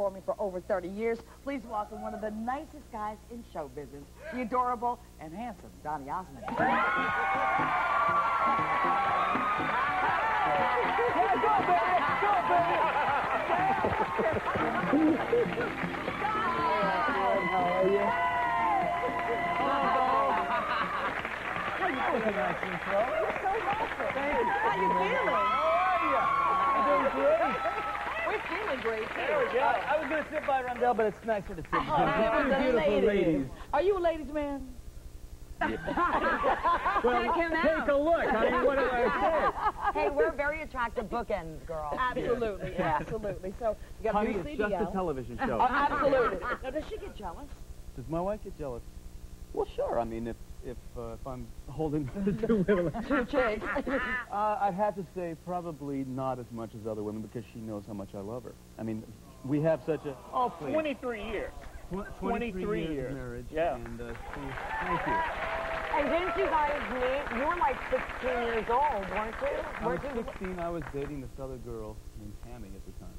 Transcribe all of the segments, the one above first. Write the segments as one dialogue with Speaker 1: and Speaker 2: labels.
Speaker 1: performing for over 30 years. Please welcome one of the nicest guys in show business, the adorable and handsome Donny Osmond.
Speaker 2: Yeah, go, baby! Go, baby! How are you? How you feeling, nice intro?
Speaker 1: You're so welcome.
Speaker 2: Thank you.
Speaker 1: How you feeling?
Speaker 2: How are you? You're doing great.
Speaker 1: We're feeling great, too.
Speaker 2: There we go. I was going to sit by Rondell, but it's nicer to sit
Speaker 1: Oh,
Speaker 2: by
Speaker 1: the
Speaker 2: beautiful ladies.
Speaker 1: Are you a ladies' man?
Speaker 2: Well, take a look. I mean, what did I say?
Speaker 3: Hey, we're very attractive bookends, girls.
Speaker 1: Absolutely, absolutely. So you got a
Speaker 2: Honey,
Speaker 1: new
Speaker 2: it's
Speaker 1: CD
Speaker 2: just
Speaker 1: out.
Speaker 2: a television show.
Speaker 1: Oh, absolutely. Now, does she get jealous?
Speaker 2: Does my wife get jealous? Well, sure. I mean, if I'm holding two women,
Speaker 1: Two chicks.
Speaker 2: I'd have to say probably not as much as other women because she knows how much I love her. I mean, we have such a
Speaker 4: 23 years.
Speaker 2: 23 years of marriage.
Speaker 4: Yeah.
Speaker 2: And thank you.
Speaker 3: And didn't you guys meet? You were like 16 years old, weren't you?
Speaker 2: I was 16. I was dating this other girl named Tammy at the time,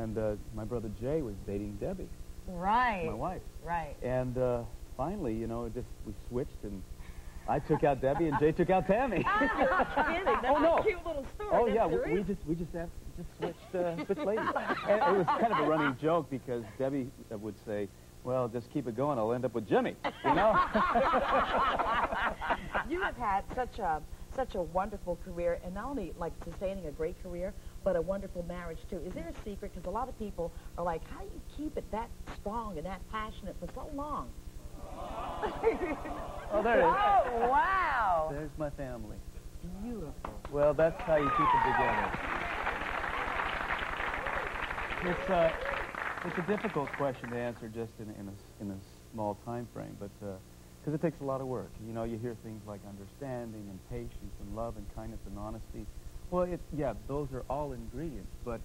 Speaker 2: and my brother Jay was dating Debbie,
Speaker 3: Right.
Speaker 2: my wife.
Speaker 3: Right.
Speaker 2: And finally, you know, we switched, and I took out Debbie, and Jay took out Tammy.
Speaker 1: You're kidding. That's
Speaker 2: Oh, no.
Speaker 1: a cute little story.
Speaker 2: Oh
Speaker 1: That's
Speaker 2: yeah,
Speaker 1: the
Speaker 2: we
Speaker 1: reason.
Speaker 2: just switched ladies. And it was kind of a running joke because Debbie would say, "Well, just keep it going. I'll end up with Jimmy." You know.
Speaker 1: You have had such a wonderful career, and not only like sustaining a great career, but a wonderful marriage too. Is there a secret? Because a lot of people are like, how do you keep it that strong and that passionate for so long?
Speaker 2: Oh, there it is.
Speaker 3: Oh, wow.
Speaker 2: There's my family.
Speaker 1: Beautiful.
Speaker 2: Well, that's how you keep it together. It's a difficult question to answer just in a small time frame, but because it takes a lot of work. You know, you hear things like understanding and patience and love and kindness and honesty. Well, yeah, those are all ingredients, but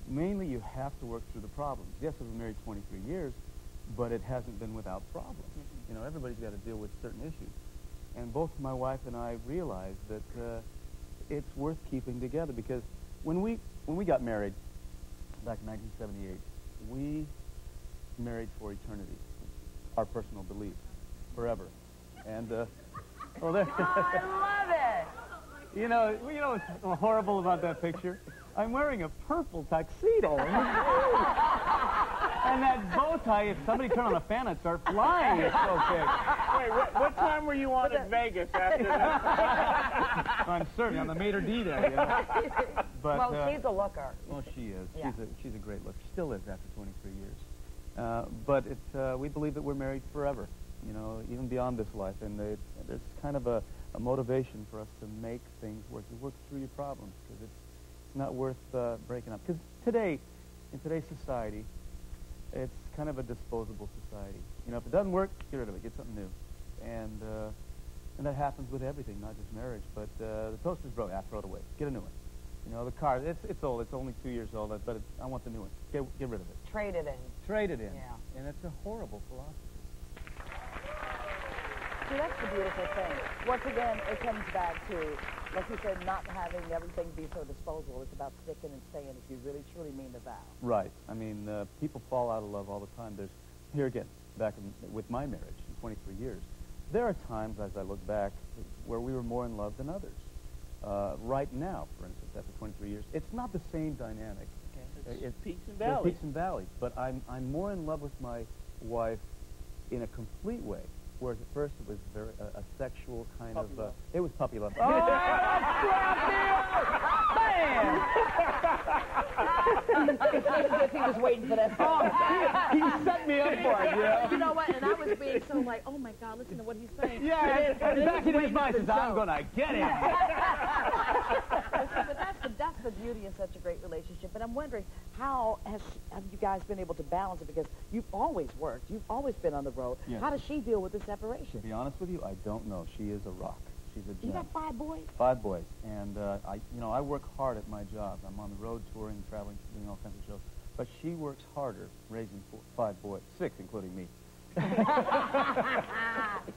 Speaker 2: mainly you have to work through the problems. Yes, I've been married 23 years, but it hasn't been without problems. You know, everybody's got to deal with certain issues. And both my wife and I realized that it's worth keeping together because when we got married back in 1978, we married for eternity, our personal belief, forever. And oh, there.
Speaker 3: I love it.
Speaker 2: You know what's horrible about that picture? I'm wearing a purple tuxedo. And that bow tie, if somebody turned on a fan, I'd start flying. It's so big.
Speaker 4: Wait, what time were you on in Vegas after that?
Speaker 2: I'm certain. I'm the maitre d' there, you know. But,
Speaker 3: Well, she's a looker.
Speaker 2: Well, she is.
Speaker 3: Yeah.
Speaker 2: She's a great looker. She still is after 23 years. But we believe that we're married forever, you know, even beyond this life. And there's kind of a motivation for us to make things work, to work through your problems, because it's not worth breaking up. Because in today's society, it's kind of a disposable society. You know, if it doesn't work, get rid of it, get something new. And that happens with everything, not just marriage. But the toaster's broke, throw it away, get a new one. You know, the car, it's old, it's only 2 years old, but I want the new one. Get rid of it.
Speaker 3: Trade it in.
Speaker 2: Trade it in.
Speaker 3: Yeah.
Speaker 2: And it's a horrible philosophy.
Speaker 1: See, that's the beautiful thing. Once again, it comes back to, like you said, not having everything be so disposable. It's about sticking and staying if you really, truly mean the vow.
Speaker 2: Right. I mean, people fall out of love all the time. Here again, with my marriage in 23 years, there are times, as I look back, where we were more in love than others. Right now, for instance, after 23 years, it's not the same dynamic.
Speaker 4: Okay. It's peaks and
Speaker 2: There are
Speaker 4: valleys.
Speaker 2: peaks and valleys, but I'm more in love with my wife in a complete way. Whereas at first it was a sexual kind of... it was puppy love. Oh,
Speaker 1: He was waiting for that song.
Speaker 2: he set me up for it, yeah.
Speaker 1: You know what? And I was being so like, oh my God, listen to what he's saying.
Speaker 2: Yeah, and back in his mind, he says, I'm going to get him.
Speaker 1: But that's the beauty in such a great relationship. But I'm wondering, how have you guys been able to balance it? Because you've always worked. You've always been on the road.
Speaker 2: Yes.
Speaker 1: How does she deal with the
Speaker 2: To
Speaker 1: separation?
Speaker 2: be honest with you, I don't know. She is a rock. She's a
Speaker 1: You
Speaker 2: gem.
Speaker 1: got 5 boys?
Speaker 2: 5 boys. And, I work hard at my job. I'm on the road touring, traveling, doing all kinds of shows. But she works harder raising 5 boys, 6 including me.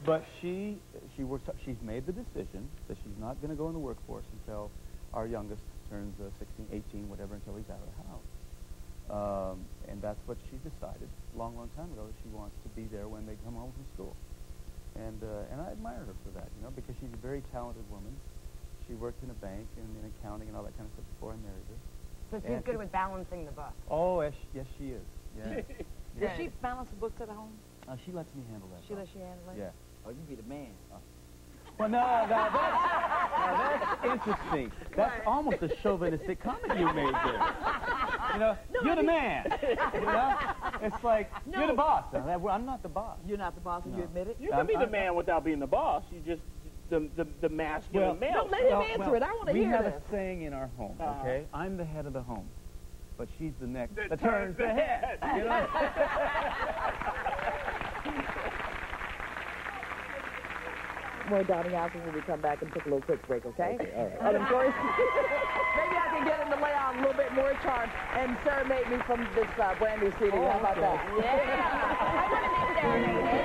Speaker 2: But she works. She's made the decision that she's not going to go in the workforce until our youngest turns 16, 18, whatever, until he's out of the house. And that's what she decided a long, long time ago, that she wants to be there when they come home from school. And I admire her for that, you know, because she's a very talented woman. She worked in a bank and in accounting and all that kind of stuff before I married her.
Speaker 3: So she's good with balancing the book.
Speaker 2: Oh, yes, she is. Yeah.
Speaker 1: Does she balance the books at home?
Speaker 2: She lets me handle that.
Speaker 1: She lets you handle it?
Speaker 2: Yeah.
Speaker 5: Oh, you be the man.
Speaker 2: Well, no, that's interesting. That's almost a chauvinistic comment you made there. You know, you're the man. You know? It's like, you're the boss. I'm not the boss.
Speaker 1: You're not the boss, and you admit it?
Speaker 4: You can be the man without being the boss. You just, the masculine male.
Speaker 1: No, let him answer it. I want to hear
Speaker 2: We have
Speaker 1: this.
Speaker 2: a saying in our home, okay? I'm the head of the home, but she's the neck that turns the head. You know?
Speaker 1: More Donny Osmond when we come back and take a little quick break, okay?
Speaker 2: All right.
Speaker 1: And of course, maybe I can get him to lay on a little bit more charm and serenade me from this brand new CD. How about that?
Speaker 3: Yeah. I want to be serenaded.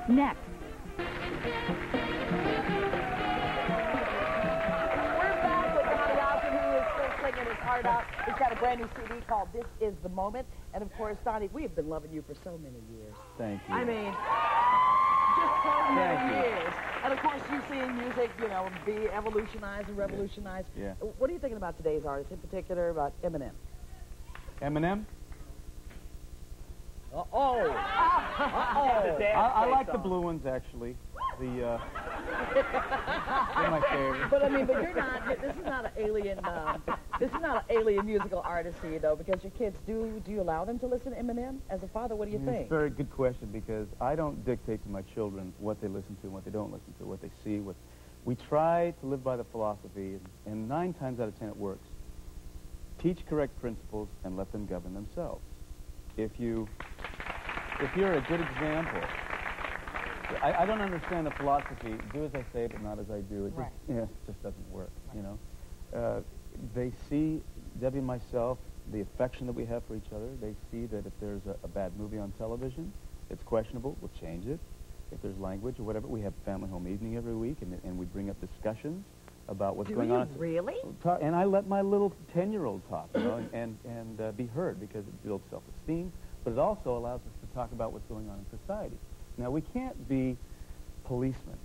Speaker 6: Next.
Speaker 1: We're back with Donny Osmond, who is still singing his heart out. He's got a brand new CD called This Is the Moment. And of course, Donny, we have been loving you for so many years.
Speaker 2: Thank you.
Speaker 1: I mean, just so many years. And of course, you see music, you know, be evolutionized and revolutionized.
Speaker 2: Yeah.
Speaker 1: What are you thinking about today's artists, in particular about Eminem?
Speaker 2: Eminem?
Speaker 1: Uh-oh.
Speaker 2: I like the blue ones, actually. They're my favorite.
Speaker 1: But I mean, but you're not. This is not an alien. This is not an alien musical artist to you, though, because your kids do. Do you allow them to listen to Eminem? As a father, what do you think?
Speaker 2: It's a very good question, because I don't dictate to my children what they listen to and what they don't listen to, what they see. We try to live by the philosophy, and 9 times out of 10 it works. Teach correct principles and let them govern themselves. If you're a good example. I don't understand the philosophy, do as I say but not as I do. It just, it just doesn't work, you know. They see, Debbie and myself, the affection that we have for each other. They see that if there's a bad movie on television, it's questionable, we'll change it. If there's language or whatever, we have family home evening every week, and we bring up discussions about what's going on.
Speaker 1: Really?
Speaker 2: And I let my little 10-year-old talk, you know, and be heard, because it builds self-esteem, but it also allows us to talk about what's going on in society. Now, we can't be policemen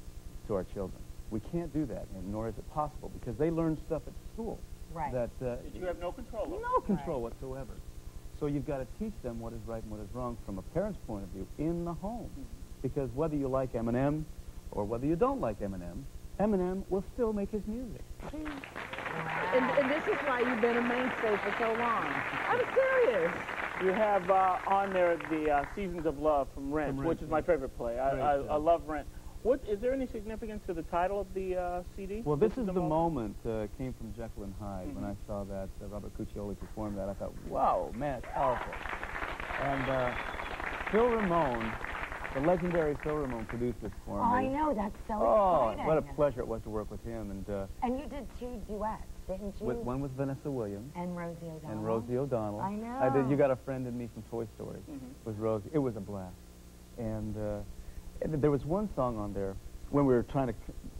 Speaker 2: to our children. We can't do that, and nor is it possible, because they learn stuff at school that
Speaker 4: you have no control over.
Speaker 2: No control whatsoever. So you've got to teach them what is right and what is wrong from a parent's point of view in the home. Because whether you like Eminem or whether you don't like Eminem, Eminem will still make his music.
Speaker 1: And this is why you've been a mainstay for so long. I'm serious.
Speaker 4: You have on there the Seasons of Love from Rent, which is my favorite play. I love Rent. Is there any significance to the title of the CD?
Speaker 2: Well, this is the moment came from Jekyll and Hyde. When I saw that Robert Cuccioli performed that, I thought, wow, man, it's powerful. And Phil Ramone, the legendary Phil Ramone, produced this for me.
Speaker 3: Oh, I know, that's so exciting.
Speaker 2: What a pleasure it was to work with him.
Speaker 3: And you did 2 duets, didn't you?
Speaker 2: One with Vanessa Williams.
Speaker 3: And Rosie O'Donnell.
Speaker 2: And Rosie O'Donnell.
Speaker 3: I know.
Speaker 2: I did You Got a Friend in Me from Toy Story with Rosie. It was a blast. And there was one song on there when we were trying to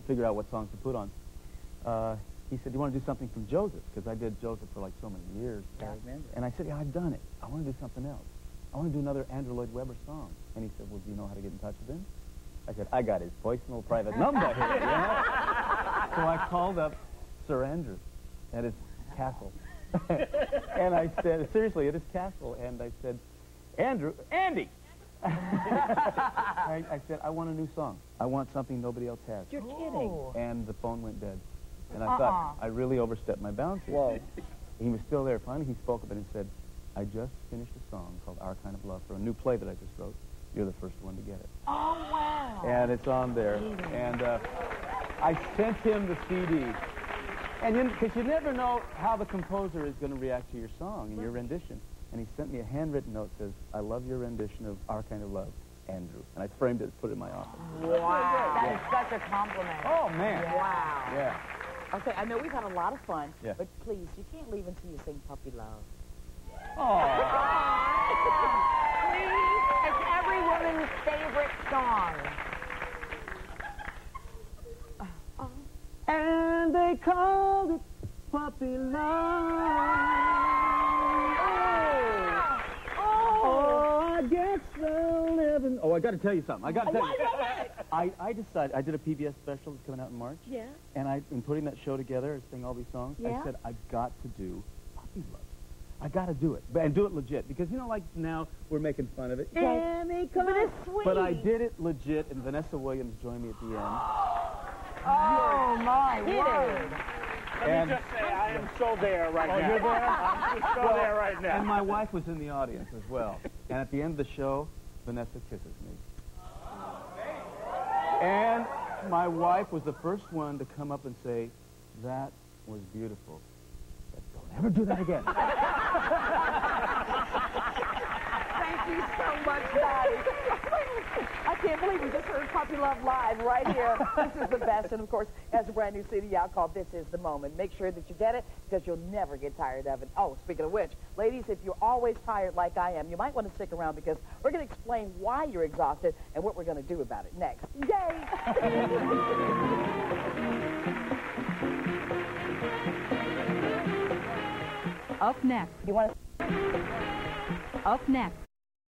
Speaker 2: figure out what songs to put on. He said, do you want to do something from Joseph? Because I did Joseph for like so many years.
Speaker 1: I remember.
Speaker 2: And I said, yeah, I've done it. I want to do something else. I want to do another Andrew Lloyd Webber song. And he said, well, do you know how to get in touch with him? I said, I got his personal private number here. You know? So I called up Sir Andrew at his castle. And I said, seriously, at his castle. And I said, Andy! I said, I want a new song. I want something nobody else has.
Speaker 1: You're kidding.
Speaker 2: And the phone went dead. And I thought, I really overstepped my bounds here. Whoa. He was still there. Finally, he spoke up and he said, I just finished a song called Our Kind of Love for a new play that I just wrote. You're the first one to get it.
Speaker 3: Oh, wow.
Speaker 2: And it's on there. And I sent him the CD. And because you never know how the composer is going to react to your song and your rendition. And he sent me a handwritten note that says, I love your rendition of Our Kind of Love, Andrew. And I framed it, put it in my office.
Speaker 3: Wow. That is such a compliment.
Speaker 2: Oh, man.
Speaker 3: Wow.
Speaker 2: Yeah.
Speaker 1: Okay, I know we've had a lot of fun,
Speaker 2: Yeah.
Speaker 1: but please, you can't leave until you sing Puppy Love.
Speaker 2: Oh.
Speaker 3: Please, it's every woman's favorite song.
Speaker 2: And they called it puppy love. Oh, I guess they'll live in... Oh, I got to tell you something. I got to tell you. I decided, I did a PBS special that's coming out in March.
Speaker 1: Yeah.
Speaker 2: And in putting that show together, sing all these songs,
Speaker 1: Yeah.
Speaker 2: I said, I've got to do Puppy Love. I got to do it. And do it legit. Because, you know, like now, we're making fun of it.
Speaker 1: But it's sweet.
Speaker 2: But I did it legit, and Vanessa Williams joined me at the end.
Speaker 3: Oh, my
Speaker 1: Hit
Speaker 3: word.
Speaker 1: it.
Speaker 4: Let me just say, I am so there right now.
Speaker 2: You're there?
Speaker 4: I'm just so there right now.
Speaker 2: And my wife was in the audience as well. And at the end of the show, Vanessa kisses me. And my wife was the first one to come up and say, that was beautiful. But don't ever do that again.
Speaker 3: Thank you so much, Donny.
Speaker 1: I can't believe we just heard Puppy Love live right here. This is the best. And, of course, has a brand new CD out called This Is the Moment. Make sure that you get it because you'll never get tired of it. Oh, speaking of which, ladies, if you're always tired like I am, you might want to stick around because we're going to explain why you're exhausted and what we're going to do about it next. Yay!
Speaker 5: Up next.
Speaker 1: You want to...
Speaker 5: Up next.